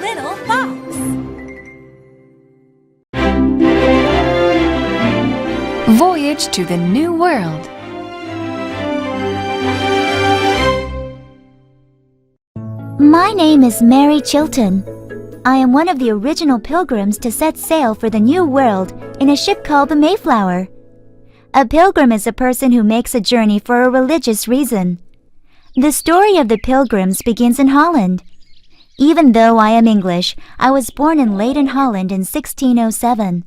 little fox. Voyage to the New World. My name is Mary Chilton. I am one of the original pilgrims to set sail for the New World in a ship called the Mayflower. A pilgrim is a person who makes a journey for a religious reason. The story of the Pilgrims begins in Holland. Even though I am English, I was born in Leyden, Holland in 1607.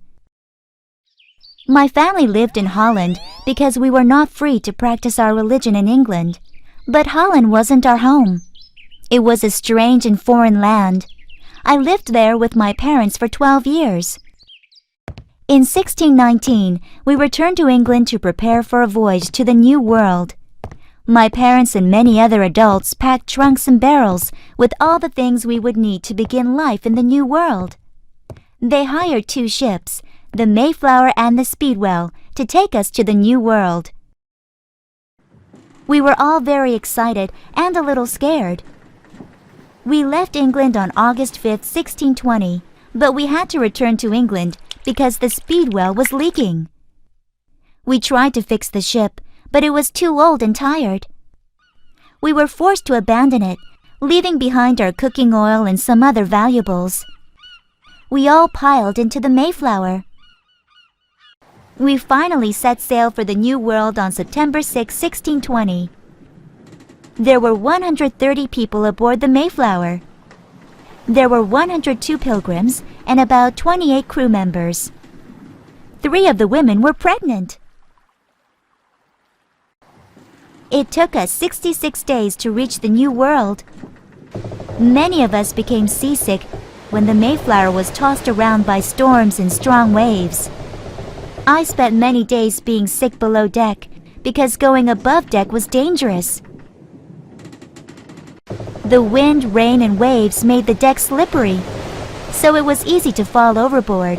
My family lived in Holland because we were not free to practice our religion in England. But Holland wasn't our home. It was a strange and foreign land. I lived there with my parents for 12 years. In 1619, we returned to England to prepare for a voyage to the New World. My parents and many other adults packed trunks and barrels with all the things we would need to begin life in the New World. They hired 2 ships, the Mayflower and the Speedwell, to take us to the New World. We were all very excited and a little scared. We left England on August 5, 1620, but we had to return to England because the Speedwell was leaking. We tried to fix the ship, but it was too old and tired. We were forced to abandon it, leaving behind our cooking oil and some other valuables. We all piled into the Mayflower. We finally set sail for the New World on September 6, 1620. There were 130 people aboard the Mayflower. There were 102 pilgrims and about 28 crew members. 3 of the women were pregnant. It took us 66 days to reach the New World. Many of us became seasick when the Mayflower was tossed around by storms and strong waves. I spent many days being sick below deck because going above deck was dangerous. The wind, rain, and waves made the deck slippery, so it was easy to fall overboard.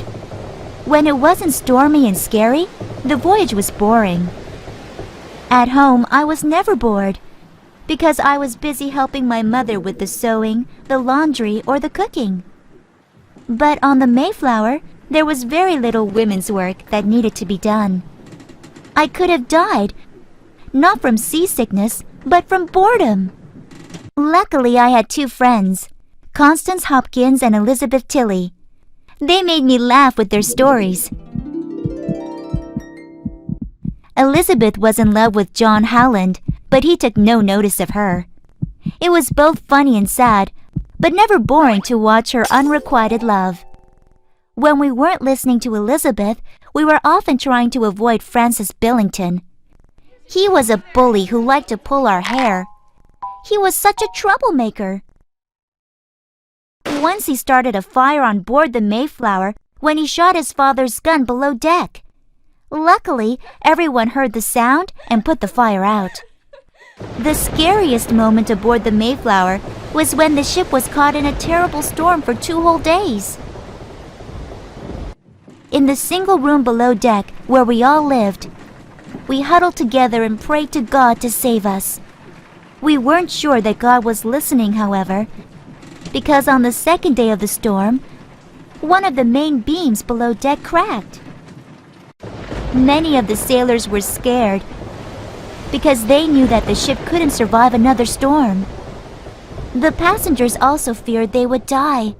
When it wasn't stormy and scary, the voyage was boring. At home, I was never bored because I was busy helping my mother with the sewing, the laundry, or the cooking. But on the Mayflower, there was very little women's work that needed to be done. I could have died, not from seasickness, but from boredom. Luckily, I had 2 friends, Constance Hopkins and Elizabeth Tilley. They made me laugh with their stories. Elizabeth was in love with John Holland, but he took no notice of her. It was both funny and sad, but never boring to watch her unrequited love. When we weren't listening to Elizabeth, we were often trying to avoid Francis Billington. He was a bully who liked to pull our hair. He was such a troublemaker. Once he started a fire on board the Mayflower when he shot his father's gun below deck. Luckily, everyone heard the sound and put the fire out. The scariest moment aboard the Mayflower was when the ship was caught in a terrible storm for 2 whole days. In the single room below deck where we all lived, we huddled together and prayed to God to save us. We weren't sure that God was listening, however, because on the 2nd day of the storm, one of the main beams below deck cracked. Many of the sailors were scared because they knew that the ship couldn't survive another storm. The passengers also feared they would die.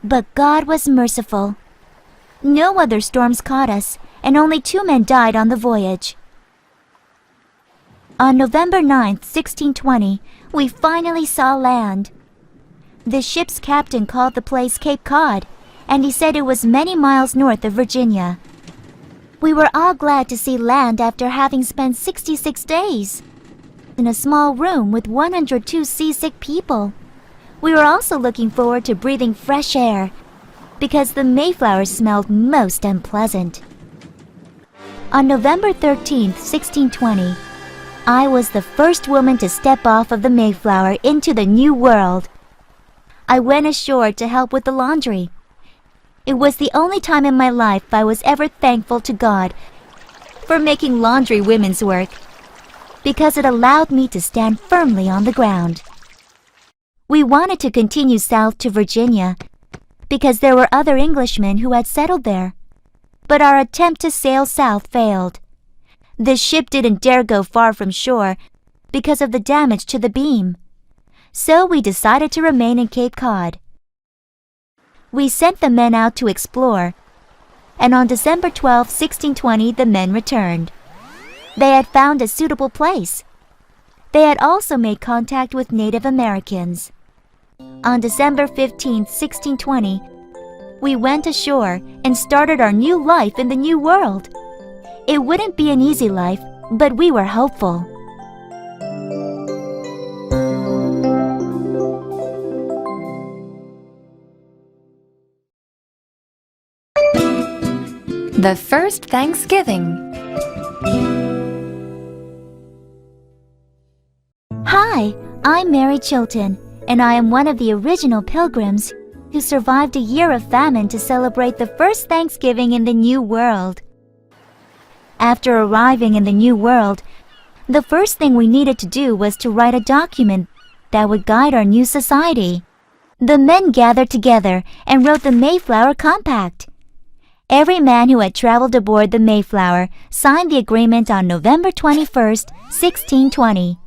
But God was merciful. No other storms caught us, and only 2 men died on the voyage. On November 9, 1620, we finally saw land. The ship's captain called the place Cape Cod, and he said it was many miles north of Virginia. We were all glad to see land after having spent 66 days in a small room with 102 seasick people. We were also looking forward to breathing fresh air because the Mayflower smelled most unpleasant. On November 13, 1620, I was the first woman to step off of the Mayflower into the New World. I went ashore to help with the laundry. It was the only time in my life I was ever thankful to God for making laundry women's work, because it allowed me to stand firmly on the ground. We wanted to continue south to Virginia because there were other Englishmen who had settled there. But our attempt to sail south failed. The ship didn't dare go far from shore because of the damage to the beam. So we decided to remain in Cape Cod. We sent the men out to explore, and on December 12, 1620, the men returned. They had found a suitable place. They had also made contact with Native Americans. On December 15, 1620, we went ashore and started our new life in the New World. It wouldn't be an easy life, but we were hopeful. The first Thanksgiving. Hi, I'm Mary Chilton, and I am one of the original Pilgrims who survived a year of famine to celebrate the first Thanksgiving in the New World. After arriving in the New World, the first thing we needed to do was to write a document that would guide our new society. The men gathered together and wrote the Mayflower Compact. Every man who had traveled aboard the Mayflower signed the agreement on November 21st, 1620.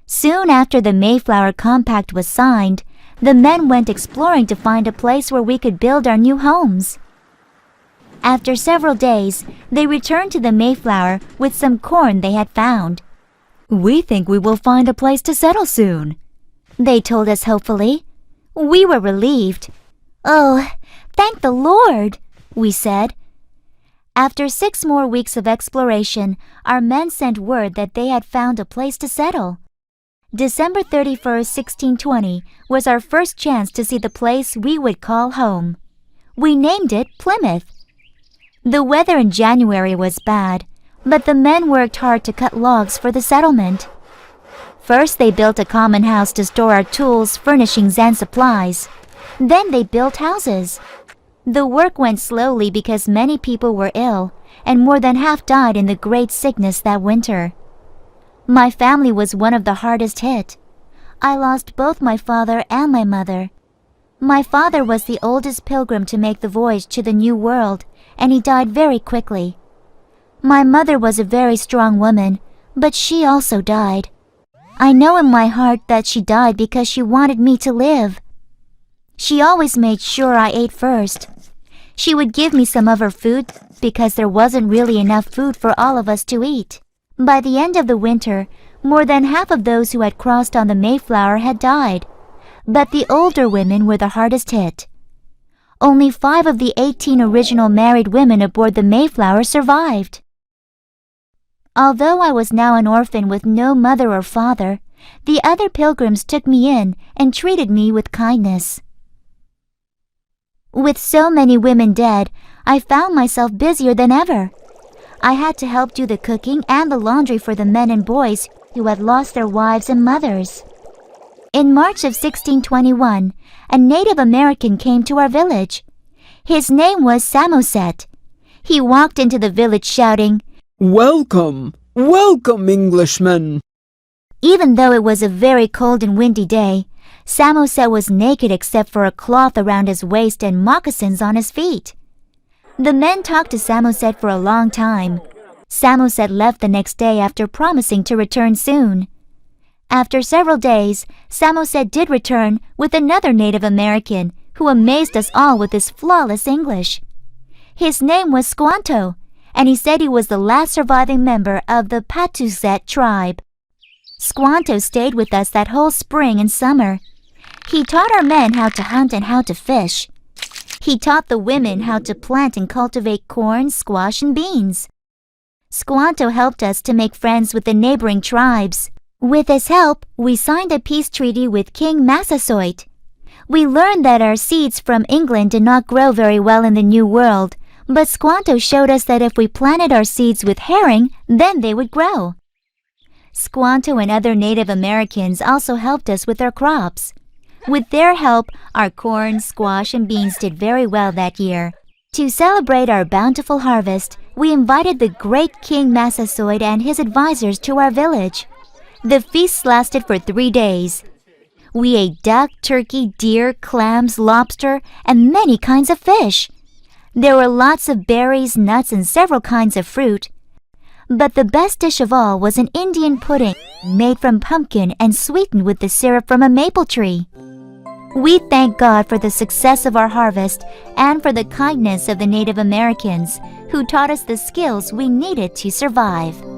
Soon after the Mayflower Compact was signed, the men went exploring to find a place where we could build our new homes. After several days, they returned to the Mayflower with some corn they had found. "We think we will find a place to settle soon," they told us hopefully. We were relieved. "Oh, thank the Lord," we said. After 6 more weeks of exploration, our men sent word that they had found a place to settle. December 31st, 1620 was our first chance to see the place we would call home. We named it Plymouth. The weather in January was bad, but the men worked hard to cut logs for the settlement. First, they built a common house to store our tools, furnishings, and supplies. Then they built houses. The work went slowly because many people were ill, and more than half died in the great sickness that winter. My family was one of the hardest hit. I lost both my father and my mother. My father was the oldest pilgrim to make the voyage to the New World, and he died very quickly. My mother was a very strong woman, but she also died. I know in my heart that she died because she wanted me to live. She always made sure I ate first. She would give me some of her food because there wasn't really enough food for all of us to eat. By the end of the winter, more than half of those who had crossed on the Mayflower had died, but the older women were the hardest hit. Only 5 of the 18 original married women aboard the Mayflower survived. Although I was now an orphan with no mother or father, the other pilgrims took me in and treated me with kindness. With so many women dead, I found myself busier than ever. I had to help do the cooking and the laundry for the men and boys who had lost their wives and mothers. In March of 1621, a Native American came to our village. His name was Samoset. He walked into the village shouting, "Welcome, welcome, Englishmen!" Even though it was a very cold and windy day, Samoset was naked except for a cloth around his waist and moccasins on his feet. The men talked to Samoset for a long time. Samoset left the next day after promising to return soon. After several days, Samoset did return with another Native American who amazed us all with his flawless English. His name was Squanto, and he said he was the last surviving member of the Patuxet tribe. Squanto stayed with us that whole spring and summer. He taught our men how to hunt and how to fish. He taught the women how to plant and cultivate corn, squash, and beans. Squanto helped us to make friends with the neighboring tribes. With his help, we signed a peace treaty with King Massasoit. We learned that our seeds from England did not grow very well in the New World, but Squanto showed us that if we planted our seeds with herring, then they would grow. Squanto and other Native Americans also helped us with our crops. With their help, our corn, squash, and beans did very well that year. To celebrate our bountiful harvest, we invited the great King Massasoit and his advisors to our village. The feasts lasted for 3 days. We ate duck, turkey, deer, clams, lobster, and many kinds of fish. There were lots of berries, nuts, and several kinds of fruit. But the best dish of all was an Indian pudding made from pumpkin and sweetened with the syrup from a maple tree. We thank God for the success of our harvest and for the kindness of the Native Americans who taught us the skills we needed to survive.